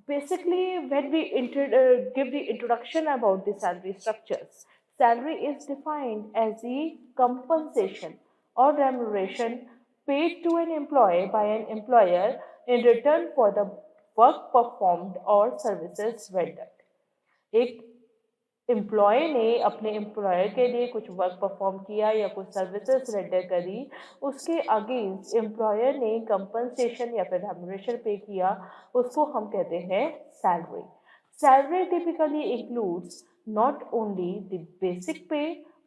Basically, when we give the introduction about the salary structures, salary is defined as the compensation or remuneration paid to an employee by an employer in return for the work performed or services rendered. एक employ ने अपने employer के लिए कुछ work perform किया या कुछ services render करी, उसके अगेंस्ट एम्प्लॉयर ने कंपनसेशन या फिर रेम्युनरेशन पे किया, उसको हम कहते हैं salary. Salary typically includes not only the basic pay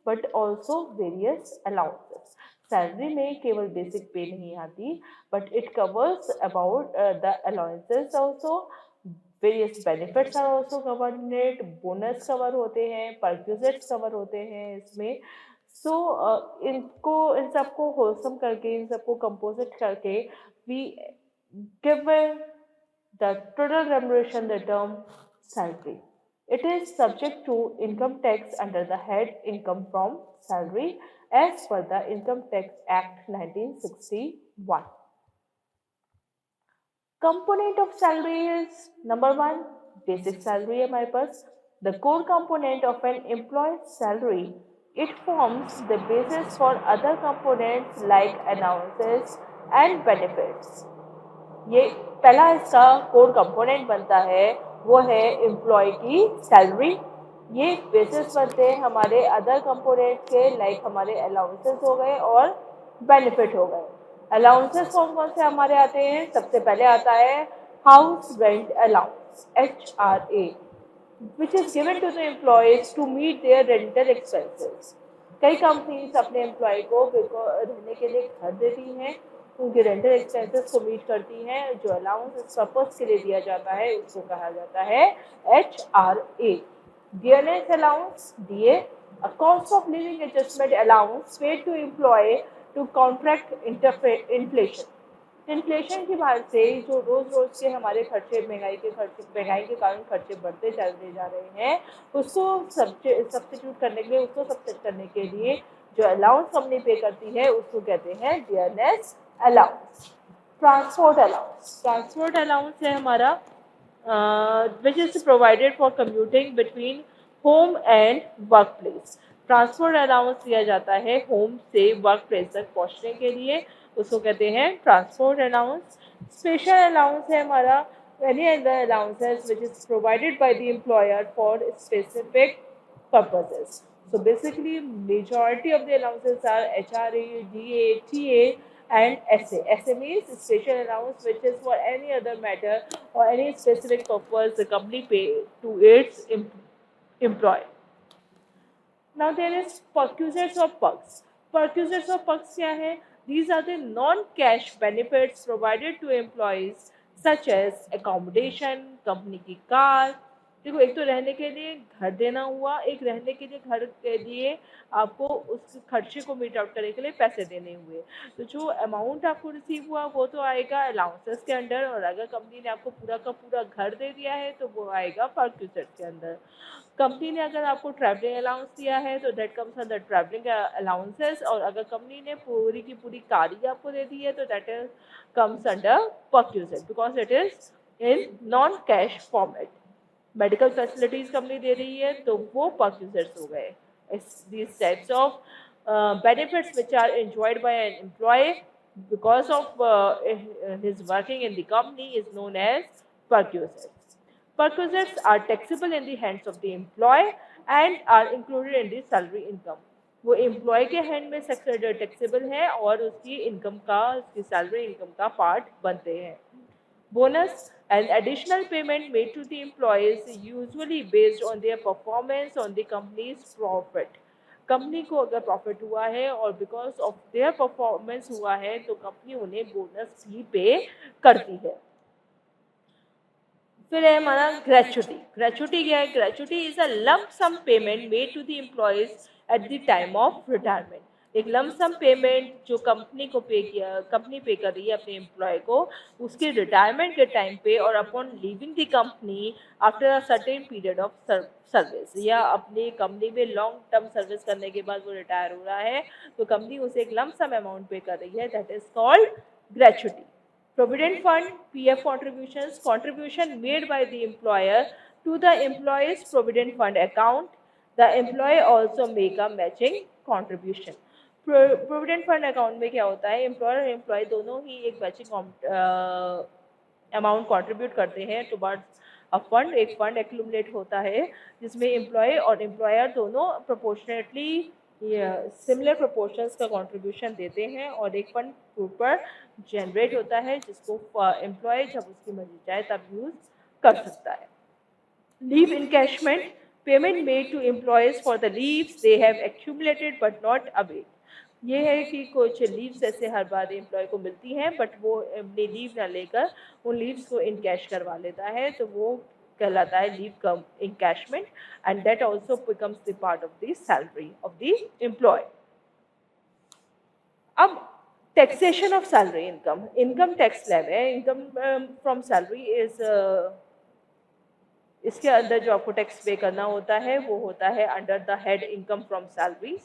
but also various allowances. Salary में केवल बेसिक पे नहीं आती, but it covers about the allowances also. Various benefits are also covered in it, bonus cover होते हैं, perquisites cover होते हैं इसमें। सो इनको इन सबको होलसम करके, इन सबको कंपोजिट करके we give the total remuneration the term salary. It is subject to income tax under the head income from salary as per the Income Tax Act 1961. Component of salary is number one, basic salary है हमारे पास। The core component of an employee's salary, it forms the basis for other components like allowances and benefits। ये पहला इसका core component बनता है, वो है employ की सैलरी। ये बेसिस बनते हैं हमारे अदर कंपोनेंट के, लाइक हमारे अलाउंसेस हो गए और बेनिफिट हो गए। अलाउंसेस कौन कौन से हमारे आते हैं? सबसे पहले आता है house rent allowance, HRA, which is given to the employees to meet their rental expenses। कई कंपनीज अपने एम्प्लॉय को रहने के लिए घर देती हैं, उनके रेंटल एक्सपेंसेस को मीट करती हैं। जो अलाउंस इस पर्पस के लिए दिया जाता है उसको कहा जाता है HRA। Dearness allowance, DA, a cost of living adjustment allowance paid to employee to contract inflation. Inflation की बात से जो रोज रोज के हमारे खर्चे, महंगाई के कारण खर्चे बढ़ते चलते जा रहे हैं, उसको सब्स्टिट्यूट करने के लिए, उसको सब्सिड करने के लिए जो अलाउंस कंपनी पे करती है उसको कहते हैं dearness allowance. Transport allowance, transport allowance है हमारा which is provided for commuting between home and workplace। Transport allowance दिया जाता है होम से वर्क प्लेस तक पहुंचने के लिए, उसको कहते हैं ट्रांसपोर्ट अलाउंस। स्पेशल अलाउंस है हमारा any other allowances which is provided by the employer for specific purposes। So basically majority of the allowances are HRA, DA, TA and SA। SA means special allowance which is for any other matter or any specific purpose the company pay to its employee। Now there is perquisites of perks। Perquisites of perks क्या है? These are the non-cash benefits provided to employees such as accommodation, company की car. देखो, एक तो रहने के लिए घर देना हुआ, एक रहने के लिए घर के लिए आपको उस खर्चे को मीट आउट करने के लिए पैसे देने हुए। तो जो अमाउंट आपको रिसीव हुआ वो तो आएगा अलाउंसेस के अंडर, और अगर कंपनी ने आपको पूरा का पूरा घर दे दिया है तो वो आएगा परक्विजिट के अंदर। कंपनी ने अगर आपको ट्रैवलिंग अलाउंस दिया है तो that comes under travelling allowances, और अगर कंपनी ने पूरी की पूरी कार ही आपको दे दी है तो that is comes under perquisite because it is in non cash format. Medical facilities company दे रही है तो वो परक्विजिट्स हो गए। these types of benefits which are enjoyed by an employee because of his working in the company is known as perquisites। Perquisites are taxable in the hands of the employee and are included in the salary income। वो employ के hand में taxable है और उसकी income का, उसकी salary income का part बनते हैं। Bonus, an additional payment made to the employees usually based on their performance on the company's profit। Company को अगर प्रॉफिट हुआ है और बिकॉज ऑफ देयर परफॉर्मेंस हुआ है तो कंपनी उन्हें बोनस भी पे करती है। फिर है हमारा ग्रेचुटी। ग्रेचुटी क्या है? Gratuity is a lump sum payment made to the employees at the time of retirement. एक लंप सम पेमेंट जो कंपनी पे कर रही है अपने एम्प्लॉय को उसके रिटायरमेंट के टाइम पे और upon leaving the company after a certain period of service, या अपनी कंपनी में लॉन्ग टर्म सर्विस करने के बाद वो रिटायर हो रहा है तो कंपनी उसे एक लंप सम अमाउंट पे कर रही है, that is called gratuity. Provident fund, PF contributions, contribution made by the employer to the employee's provident fund account. The employee also make a matching contribution. Provident fund account में क्या होता है, employer और employ दोनों ही एक matching amount contribute करते हैं towards a fund. एक फंड एक्यूमुलेट होता है जिसमें एम्प्लॉय और एम्प्लॉयर दोनों प्रोपोर्शनेटली सिमिलर प्रोपोर्शंस का कंट्रीब्यूशन देते हैं और एक फंड पर जनरेट होता है जिसको एम्प्लॉय जब उसकी मर्जी चाहे तब यूज कर सकता है. Leave encashment, payment made to employees for the leaves they have accumulated but not availed. ये है कि कुछ लीव्स ऐसे हर बार एम्प्लॉय को मिलती हैं बट वो अपनी लीव ना लेकर उन लीव्स को इनकैश करवा लेता है, तो वो कहलाता है leave cum encashment and that also becomes the part of the salary of the employee. अब taxation of salary income, income tax slab है. इनकम फ्रॉम सैलरी इज, इसके अंदर जो आपको टैक्स पे करना होता है वो होता है under the head income from salary.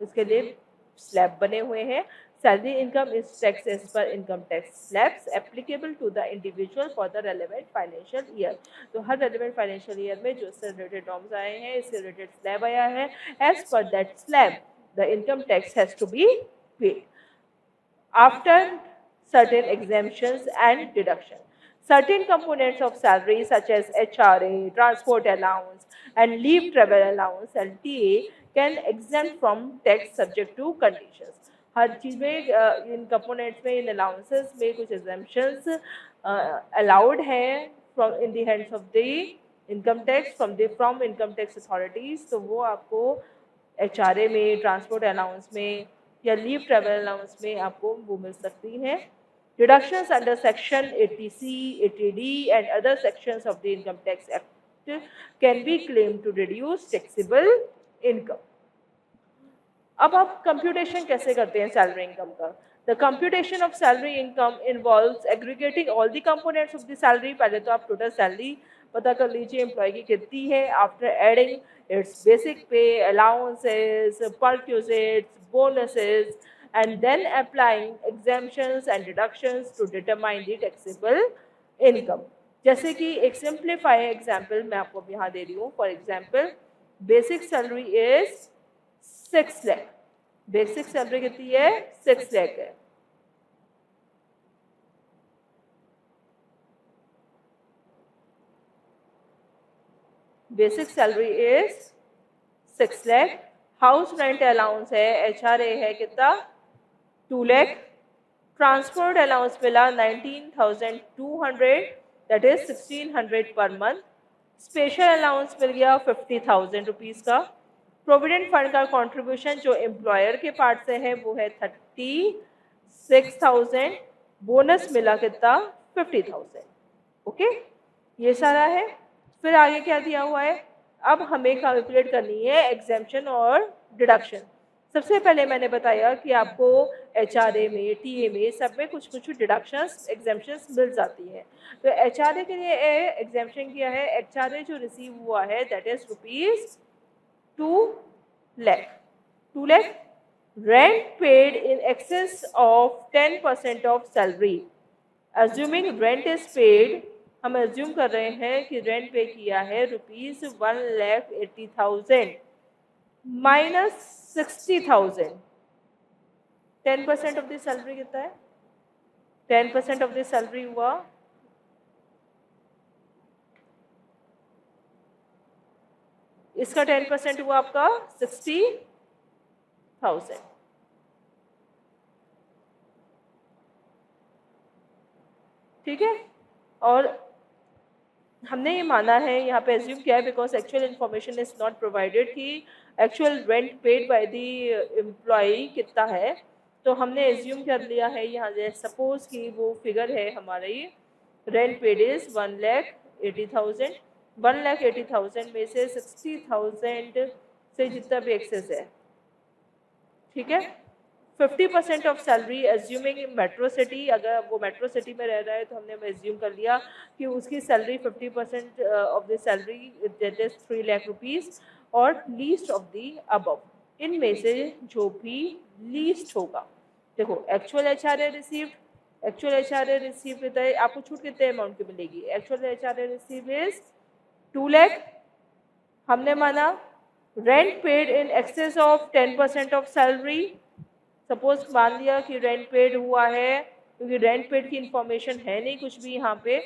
इसके लिए स्लैब बने हुए हैं. Salary income is tax as per income tax slabs applicable to the individual for the relevant financial year. तो हर रेलेवेंट फाइनेंशियल ईयर में जो इससे रिलेटेड नॉर्म्स आए हैं, इससे रिलेटेड स्लैब आया है, as per that slab the income tax has to be paid after certain exemptions and deduction. Certain components of salary such as HRA, transport allowance and leave travel allowance LTA can exempt from tax subject to conditions. हर चीज़ में इन components में, इन allowances में कुछ exemptions allowed हैं from in the hands of the income tax from income tax authorities. तो वो आपको HRA में, transport allowance में या लीव ट्रैवल अलाउंस में आपको वो मिल सकती हैं. Deductions under section 80C, 80D and other sections of the income tax act can be claim to reduce taxable income. अब आप कंप्यूटेशन कैसे करते हैं सैलरी इनकम का? The computation of salary income involves aggregating all the components of the salary. पहले तो आप total salary पता कर लीजिए एम्प्लॉय की कितनी है. After adding its basic pay, allowances, perquisites, bonuses, and then applying exemptions and deductions to determine the taxable income. जैसे कि एक simplify example मैं आपको यहाँ दे रही हूँ. For example, basic salary is 6 lakh. Basic salary कितनी है? 6 lakh है. Basic salary is 6 lakh. House rent allowance है, HRA है कितना? 2 लाख. ट्रांसपोर्ट अलाउंस मिला 19,200, that is 1,600 per month. Special allowance मिल गया 50,000 रुपीज़ का. प्रोविडेंट फंड का कंट्रीब्यूशन जो एम्प्लॉयर के पार्ट से है वो है 36,000. बोनस मिला कितना? 50,000. ओके, ये सारा है. फिर आगे क्या दिया हुआ है? अब हमें कैलकुलेट करनी है एग्जेम्पशन और डिडक्शन. सबसे पहले मैंने बताया कि आपको HRA में, TA में, सब में कुछ कुछ डिडक्शंस, एग्जेम्पशंस मिल जाती हैं. तो HRA के लिए एग्जेम्पशन किया है. HRA जो रिसीव हुआ है that is ₹2 lakh. 2 lakh. Rent paid in excess of 10% of salary. Assuming rent is paid, हम एज्यूम कर रहे हैं कि रेंट पे किया है ₹1,80,000 माइनस 60,000. 10% ऑफ द सैलरी कितना है? 10% ऑफ द सैलरी हुआ इसका 10% हुआ आपका 60,000. ठीक है. और हमने ये माना है, यहाँ पे एज्यूम किया है because actual information is not provided कि actual rent paid by the employee कितना है. तो हमने एज्यूम कर लिया है यहाँ जैसे सपोज कि वो फिगर है हमारी रेंट पेड इज 1,80,000. 1,80,000 में से 60,000 से जितना भी एक्सेस है, ठीक है, 50% of salary assuming metro city. अगर वो मेट्रो सिटी में रह रहा है तो हमने एज्यूम कर लिया कि उसकी salary 50% of the salary that is 3 lakh rupees. और लीस्ट ऑफ द अबव, इनमें से जो भी लीस्ट होगा. देखो actual HRA received, actual HRA receive with आपको छूट कितने अमाउंट की मिलेगी? Actual HRA receive is 2 lakh. हमने माना rent paid in excess of 10% of salary. Suppose मान लिया कि रेंट पेड हुआ है, क्योंकि रेंट पेड की इंफॉर्मेशन है नहीं कुछ भी यहाँ पे,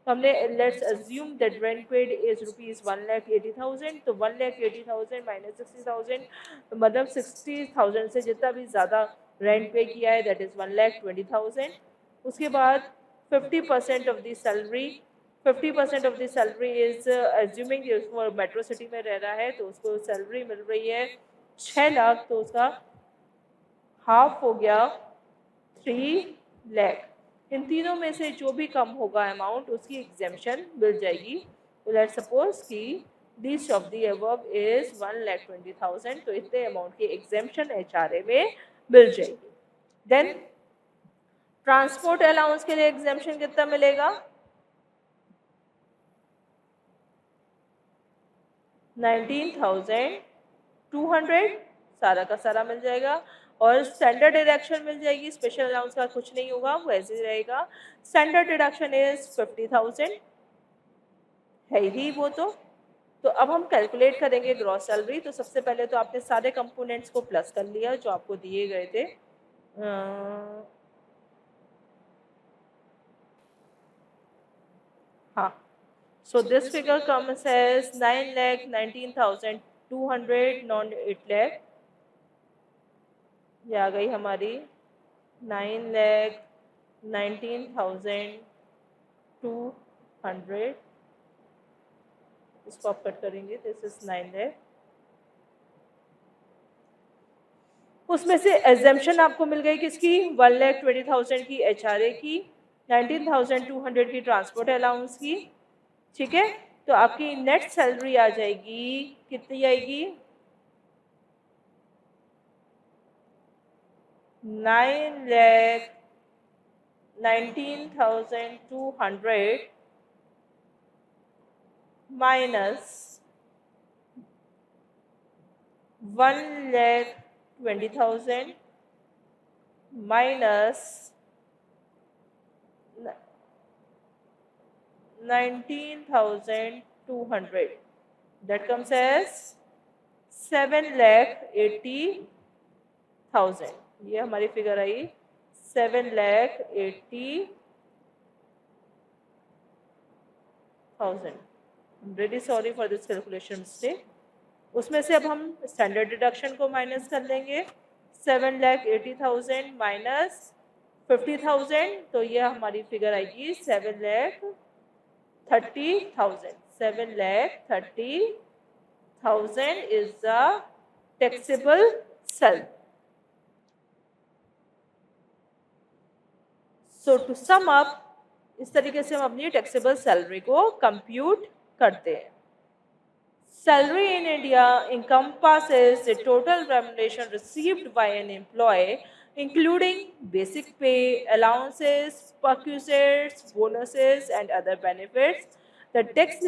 तो हमने let's assume that rent paid is rupees 1,80,000। तो 1,80,000 माइनस 60,000, मतलब 60,000 से जितना भी ज़्यादा रेंट पे किया है दैट इज़ 1,20,000। उसके बाद 50% of the salary, 50% of the salary is assuming वो मेट्रो सिटी में रह रहा है तो उसको सैलरी मिल रही है 6 लाख, तो उसका हाफ हो गया 3 लाख। इन तीनों में से जो भी कम होगा अमाउंट उसकी एग्जेम्पशन मिल जाएगी। तो लेट्स सपोज कि least of the above is 1,20,000, तो इतने अमाउंट की एग्जेम्पशन HRA में मिल जाएगी। देन ट्रांसपोर्ट अलाउंस के लिए एग्जेम्पशन कितना मिलेगा? 19,200 सारा का सारा मिल जाएगा। और स्टैंडर्ड डिडक्शन मिल जाएगी, स्पेशल अलाउंस का कुछ नहीं होगा, वो ऐसे ही रहेगा। स्टैंडर्ड डिडक्शन इज 50,000 है ही वो। तो अब हम कैलकुलेट करेंगे ग्रॉस सैलरी। तो सबसे पहले तो आपने सारे कंपोनेंट्स को प्लस कर लिया जो आपको दिए गए थे। हाँ, so this figure comes as 9,19,200 non 8 lakh। ये आ गई हमारी 9,19,200। इसको आप कट करेंगे, दिस इज 9 लाख। उसमें से एग्जेम्पशन आपको मिल गई किसकी? 1,20,000 की HRA की, 19,200 की ट्रांसपोर्ट अलाउंस की। ठीक है, तो आपकी नेट सैलरी आ जाएगी, कितनी आएगी? 9,19,200 minus 1,20,000 minus 19,200, that comes as 7,80,000। ये हमारी figure I 7,80,000। Really sorry for this calculation mistake. उसमें से अब हम स्टैंडर्ड डिडक्शन को माइनस कर लेंगे। 7,80,000 माइनस 50,000, तो ये हमारी फिगर आएगी 7,30,000। 7,30,000 is the taxable salary. So to sum up, इस तरीके से हम अपनी टैक्सेबल सैलरी को कंप्यूट करते हैं। Salary in India encompasses the total remuneration received by an employee, including basic pay, allowances, perquisites, bonuses, and other benefits. The tax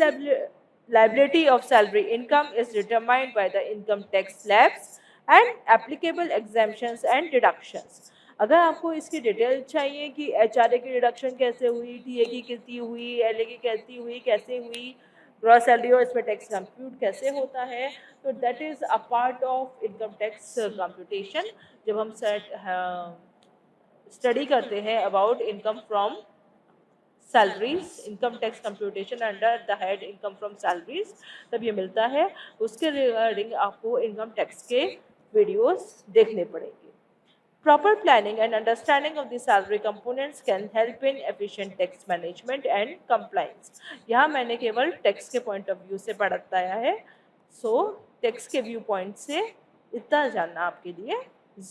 liability of salary income is determined by the income tax slabs and applicable exemptions and deductions. अगर आपको इसकी detail चाहिए कि HRA की deduction कैसे हुई, TA की कितनी हुई, LA की कैसी हुई, कैसे हुई, ग्रॉस सैलरी और इसमें टैक्स कंप्यूट कैसे होता है, तो that is a part of income tax computation. जब हम स्टडी करते हैं about income from salaries, income tax computation under the head income from salaries, तब ये मिलता है। उसके रिगार्डिंग आपको इनकम टैक्स के वीडियोस देखने पड़ेंगे। Proper planning and understanding of the salary components can help in efficient tax management and compliance. यहाँ मैंने केवल टैक्स के पॉइंट ऑफ व्यू से बताया है। सो टैक्स के व्यू पॉइंट से इतना जानना आपके लिए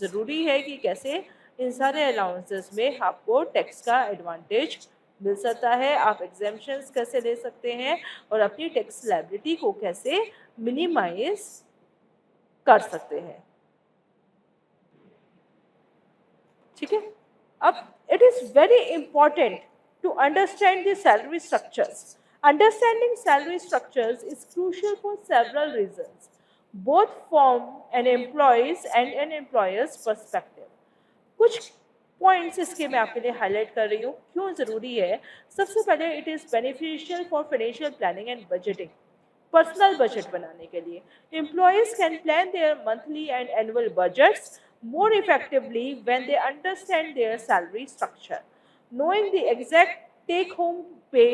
ज़रूरी है कि कैसे इन सारे अलाउंसेस में आपको टैक्स का एडवांटेज मिल सकता है, आप एग्जेम्पशंस कैसे ले सकते हैं और अपनी टैक्स लायबिलिटी को कैसे मिनिमाइज कर सकते हैं। ठीक है, अब it is very important to understand the salary structures. Understanding salary structures is crucial for several reasons, both from an employee's and an employer's perspective. कुछ पॉइंट्स इसके मैं आपके लिए हाईलाइट कर रही हूँ क्यों ज़रूरी है। सबसे पहले, it is beneficial for financial planning and budgeting. Personal budget बनाने के लिए employees can plan there monthly and annual budgets more effectively when they understand their salary structure. Knowing the exact take home pay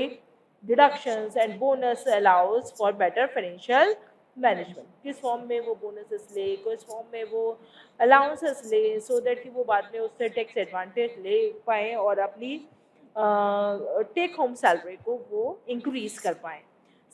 deductions and bonus allows for better financial management. किस form में वो bonuses ले, किस form में वो allowances ले, so that कि वो बाद में उससे टैक्स एडवांटेज ले पाएँ और अपनी टेक होम सैलरी को वो इंक्रीज कर पाएँ।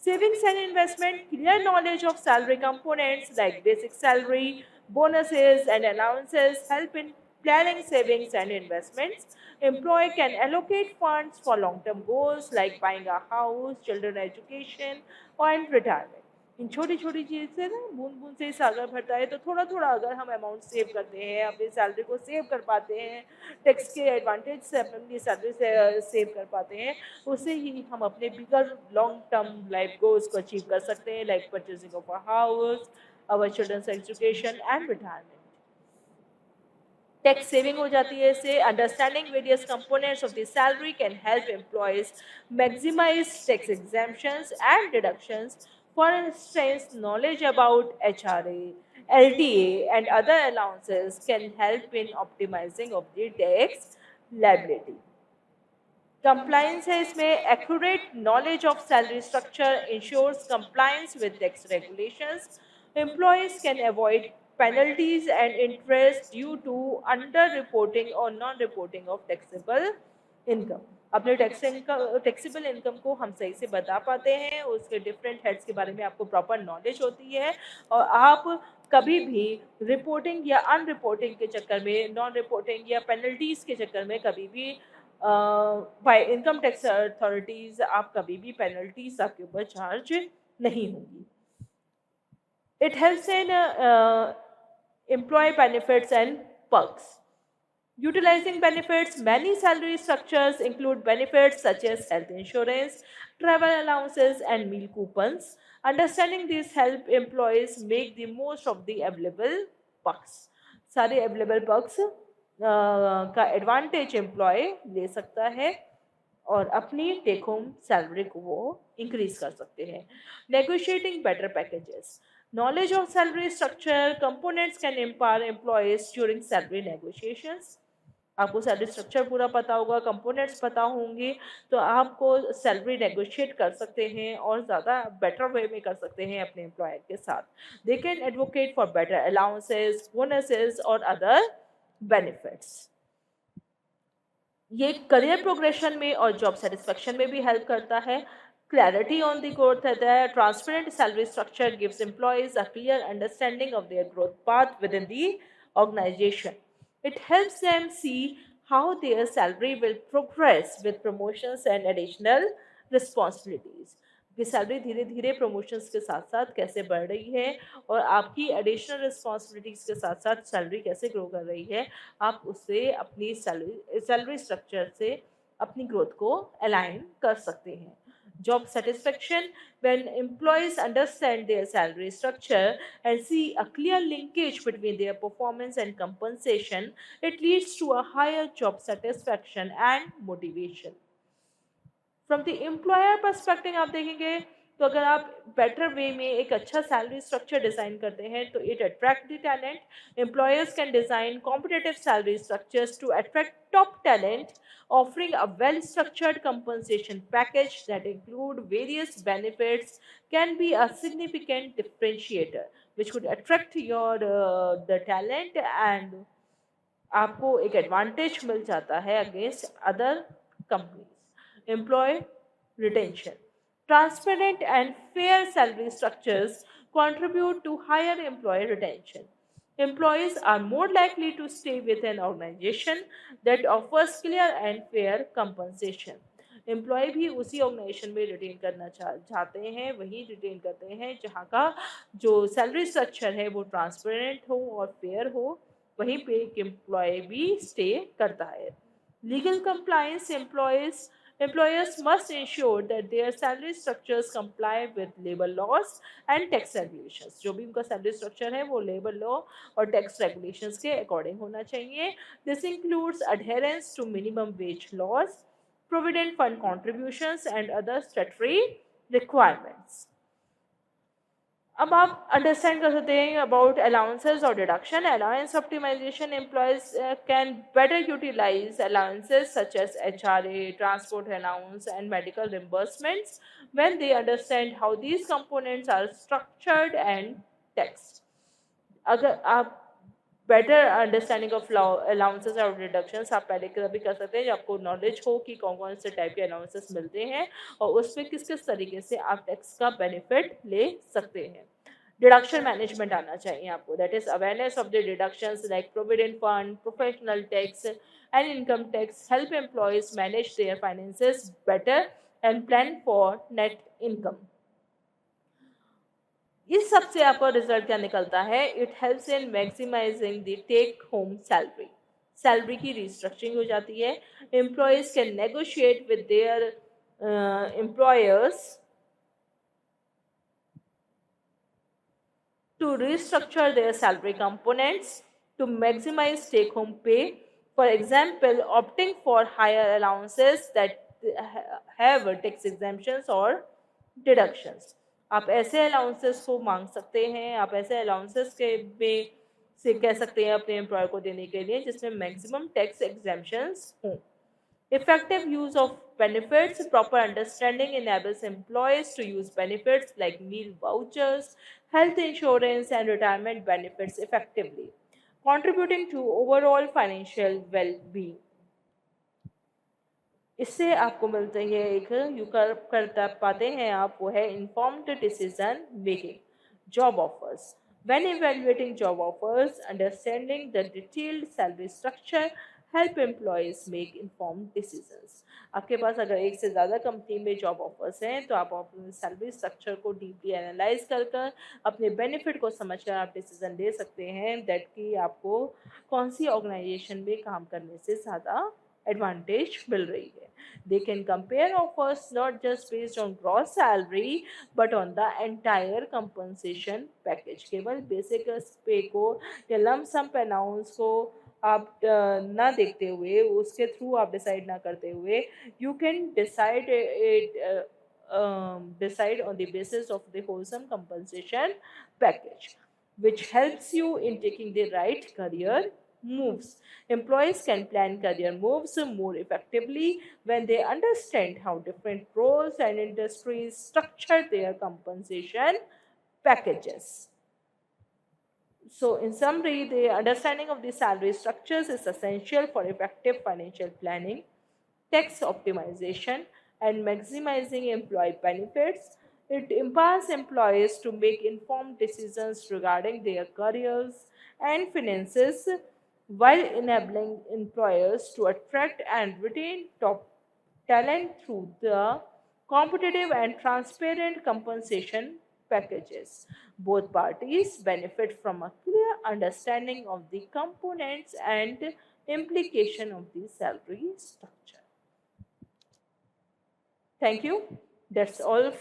Savings and investment, clear knowledge of salary components like basic salary, bonuses, and allowances help in planning savings and investments. Employee can allocate funds for long-term goals like buying a house, children education, and retirement. इन छोटी छोटी चीज़ से ना बूंद बूंद से ही सागर भरता है। तो थोड़ा थोड़ा अगर हम अमाउंट सेव करते हैं, अपनी सैलरी को सेव कर पाते हैं, टैक्स के एडवांटेज से अपनी सैलरी से सेव कर पाते हैं, उससे ही हम अपने bigger long term life goals को अचीव कर सकते हैं, like purchasing of a house, our children's education and retirement. Tax saving हो जाती है इससे। Understanding various components of the salary can help employees maximise tax exemptions and deductions. For instance, knowledge about HRA, LTA, and other allowances can help in optimizing of the tax liability. Compliance है इसमें। accurate knowledge of salary structure ensures compliance with tax regulations. Employees can avoid penalties and interest due to under-reporting or non-reporting of taxable income. अपने taxable income को हम सही से बता पाते हैं, उसके डिफरेंट हेड्स के बारे में आपको प्रॉपर नॉलेज होती है और आप कभी भी रिपोर्टिंग या अनरिपोर्टिंग के चक्कर में, नॉन रिपोर्टिंग या पेनल्टीज के चक्कर में कभी भी बाय इनकम टैक्स अथॉरिटीज आप कभी भी पेनल्टीज आपके ऊपर चार्ज नहीं होगी। It helps in employee benefits and perks. Utilizing benefits, many salary structures include benefits such as health insurance, travel allowances, and meal coupons. Understanding these help employees make the most of the available perks. सारे available perks का advantage employ ले सकता है और अपनी take home salary को वो increase कर सकते हैं। Negotiating better packages, knowledge of salary structure components can empower employees during salary negotiations. आपको सैलरी स्ट्रक्चर पूरा पता होगा, कंपोनेंट्स पता होंगे, तो आपको सैलरी नेगोशिएट कर सकते हैं और ज़्यादा बेटर वे में कर सकते हैं अपने एम्प्लॉयर के साथ। They can advocate for better allowances, bonuses और अदर बेनिफिट्स। ये करियर प्रोग्रेशन में और जॉब सेटिस्फेक्शन में भी हेल्प करता है। Clarity on the growth है। Transparent salary structure gives employees a clear understanding of their growth path within the organization. It helps them see how their salary will progress with promotions and additional responsibilities. कि salary धीरे धीरे promotions के साथ साथ कैसे बढ़ रही है और आपकी एडिशनल रिस्पॉन्सिबिलिटीज के साथ साथ सैलरी कैसे ग्रो कर रही है, आप उससे अपनी सैलरी स्ट्रक्चर से अपनी ग्रोथ को अलाइन कर सकते हैं। Job satisfaction, when employees understand their salary structure and see a clear linkage between their performance and compensation, it leads to a higher job satisfaction and motivation. From the employer perspective आप देखेंगे तो अगर आप better way में एक अच्छा salary structure design करते हैं तो it attract the talent. Employers can design competitive salary structures to attract top talent, offering a well-structured compensation package that include various benefits can be a significant differentiator which could attract your the talent and आपको एक advantage मिल जाता है against other companies. Employee retention. Transparent and fair salary structures contribute to higher employee retention. Employees are more likely to stay with an organization that offers clear and fair compensation. Employee भी उसी organisation में retain करना चाहते हैं, वही retain करते हैं जहाँ का जो सैलरी स्ट्रक्चर है वो ट्रांसपेरेंट हो और फेयर हो, वहीं पे एक एम्प्लॉय भी स्टे करता है। Legal compliance, employees Employers must ensure that their salary structures comply with labor laws and tax regulations. जो भी उनका salary structure है वो labor law और tax regulations के according होना चाहिए. This includes adherence to minimum wage laws, provident fund contributions and other statutory requirements. अब आप अंडरस्टैंड कर सकते हैं अबाउट अलाउंसेस और deduction. Allowance optimization employees can better utilize allowances such as HRA, transport allowance and medical reimbursements when they understand how these components are structured and taxed. अगर आप better understanding of allowances और deductions आप पहले कभी कर सकते हैं जब आपको नॉलेज हो कि कौन कौन से टाइप के अलाउंसेस मिलते हैं और उसमें किस किस तरीके से आप टैक्स का बेनिफिट ले सकते हैं. डिडक्शन मैनेजमेंट आना चाहिए आपको. That is awareness of the deductions like provident fund, professional tax and income tax help employees manage their finances better and plan for net income. इस सब से आपका रिजल्ट क्या निकलता है? It helps in maximising the take home salary. Salary की restructuring हो जाती है. Employees can negotiate with their employers to restructure their salary components to maximize take home pay. For example, opting for higher allowances that have tax exemptions or deductions. आप ऐसे allowances को मांग सकते हैं, आप ऐसे अलाउंसेस के में से कह सकते हैं अपने एम्प्लॉयर को देने के लिए जिसमें मैक्सिमम टैक्स एग्जेम्पशंस हों. Effective use of benefits. Proper understanding enables employees to use benefits like meal vouchers, health insurance, and retirement benefits effectively, contributing to overall financial well-being. इससे आपको मिलते हैं एक यू कर पाते हैं आप वो है informed decision making. Job offers. When evaluating job offers, understanding the detailed salary structure help employees make informed decisions. आपके पास अगर एक से ज़्यादा कंपनी में जॉब ऑफर्स हैं तो आप अपने सैलरी स्ट्रक्चर को डीपली एनालाइज कर अपने बेनिफिट को समझकर आप डिसीजन ले सकते हैं दैट कि आपको कौन सी ऑर्गेनाइजेशन में काम करने से ज़्यादा एडवांटेज मिल रही है. They can compare offers not just based on gross salary but on the entire compensation package. केवल बेसिक पे को या लम सम अलाउंस को आप ना देखते हुए उसके थ्रू आप डिसाइड ना करते हुए you can decide it decide on the basis of the wholesome compensation package, which helps you in taking the right career moves. Employees can plan career moves more effectively when they understand how different roles and industries structure their compensation packages. So, in summary, the understanding of the salary structures is essential for effective financial planning, tax optimization, and maximizing employee benefits. It empowers employees to make informed decisions regarding their careers and finances while enabling employers to attract and retain top talent through the competitive and transparent compensation packages. Both parties benefit from a clear understanding of the components and implication of the salary structure. Thank you. That's all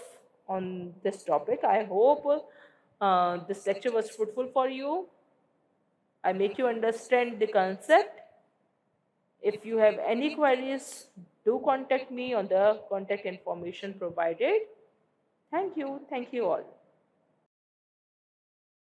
on this topic. I hope this lecture was fruitful for you. I make you understand the concept. If you have any queries, do contact me on the contact information provided. Thank you. Thank you all.